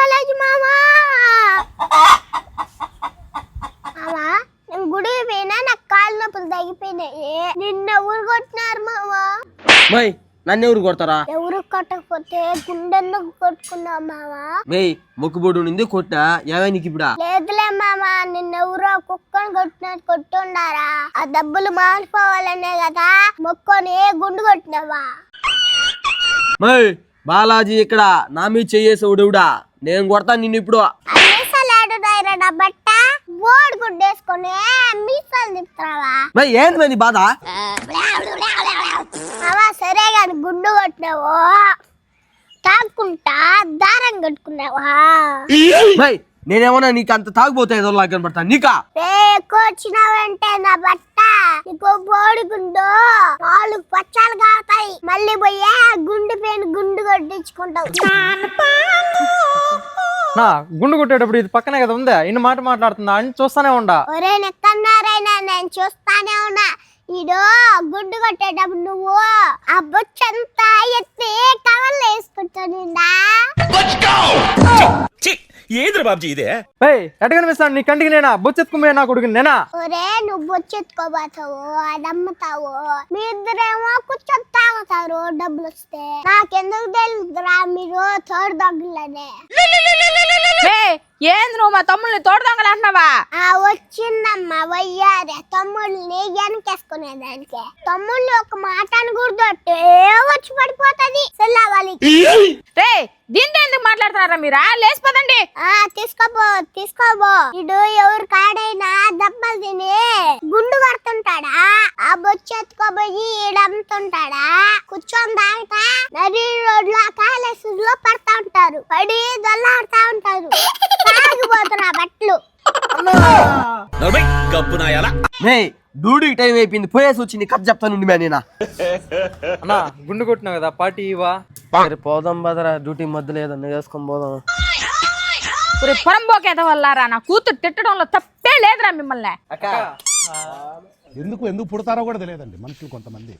బాలాజీ మామా మామా నేను గుడికి పోయినా నాకు కాళ్ళు నొప్పులు తగ్గిపోయినాయి. నిన్న ఊరు కొట్టినారు మామా. మై నన్ను ఎవరు కొడతారా? ఎవరు కొట్టకపోతే గుండెందుకు కొట్టుకున్నావు మామా? మేయ్ మొక్కుబొడు నింది కొట్టా ఏమైనా ఇప్పుడా? లేదులే మామా, నిన్న ఎవరో కుక్కను కొట్టినట్టు కొట్టుండారా. ఆ దెబ్బలు మారిపోవాలనే కదా మొక్కని గుండు కొట్టినావా? మై బాలాజీ ఇక్కడ నా మీద చెయ్యేసవుడుడా, నేను కొడతా నిన్ను ఇప్పుడు. మీసాలాడుదాయిరా బట్ట బోర్డు గుడ్డేసుకొని మీసాలు తిప్పుతావా? మై ఏంది మంది బాధ? అవా సరే కానీ గుండు కొట్టినావు తాక్కుంటా దారం కట్టుకున్నావా? మై నేనేమన్నా నీకు అంత తాగుపోతే ఏదో లాగా కనపడతా నీకా? వచ్చినావంటే నా బట్ట నీకు బోడి గుండు 4 పచ్చాలు కావుతాయి. మళ్ళీ పోయే గుండు పైన గుండు కొట్టించుకుంటావు. నా గుండు కొట్టేటప్పుడు ఇది పక్కనే కదా ఉందా, ఇన్ని మాట మాట్లాడుతుందా అని చూస్తానే ఉండా. ఒరే నెక్కన్నారైనా నేను చూస్తానే ఉన్నా. ఈడో గుండు కొట్టేటప్పుడు నువ్వు ఆ బొచ్చంతా ఎత్తి కవర్లు వేసుకుంటాను. ఏంద్ర బాబ్జీ ఇదే? ఎట్ట కనిపిస్తాను నీ కంటికి? నేనా బొచ్చెత్తుకుమే నా కొడుకు నేనా? ఒరే నువ్వు బొచ్చెత్తుకోబోతావు, అది అమ్ముతావు, మీ ఇద్దరేమో కూర్చొని తాగుతారు డబ్బులు వస్తే. నాకెందుకు తెలుదురా మీరు తోడు దగ్గరనే. ఏంది నువ్వు మా తమ్ముల్ని తోడు దొంగలు అంటున్నావా? వచ్చిందమ్మా వయ్యారే తమ్ముళ్ళని వెనకేసుకునేదానికి. తమ్ముళ్ళు ఒక మాట అనకూడదు, వచ్చి పడిపోతుంది సెల్లవాళ్ళకి. రే దీంతో ఎందుకు మాట్లాడుతున్నారా మీరా? లేచిపోదండి. తీసుకోబో ఇడు ఎవరు కాడైనా దెబ్బలు తిని గుండు పడుతుంటాడా, ఆ బొచ్చు ఎత్తుకోబోయి ఈడమ్ముతుంటాడా, కూర్చొని తాగుతా నది రోడ్లో కాలేసులో పడతా ఉంటారు, పడి దొల్లాడుతా ఉంటారు, తాగిపోతున్నా బట్టలు. డ్యూటీకి టైం అయిపోయింది, పోయేసి వచ్చింది కథ చెప్తాను. నేనా అన్నా గుండు కొట్టినావు కదా పార్టీ ఇవా? సరే పోదాం బదరా, డ్యూటీ మధ్యలో ఏదన్నా వేసుకొని పోదాం. పొరంబోకేత వల్లారా, నా కూతురు తిట్టడంలో తప్పే లేదురా మిమ్మల్ని. ఎందుకు పుడతారో కూడా తెలియదండి మనుషులు కొంతమంది.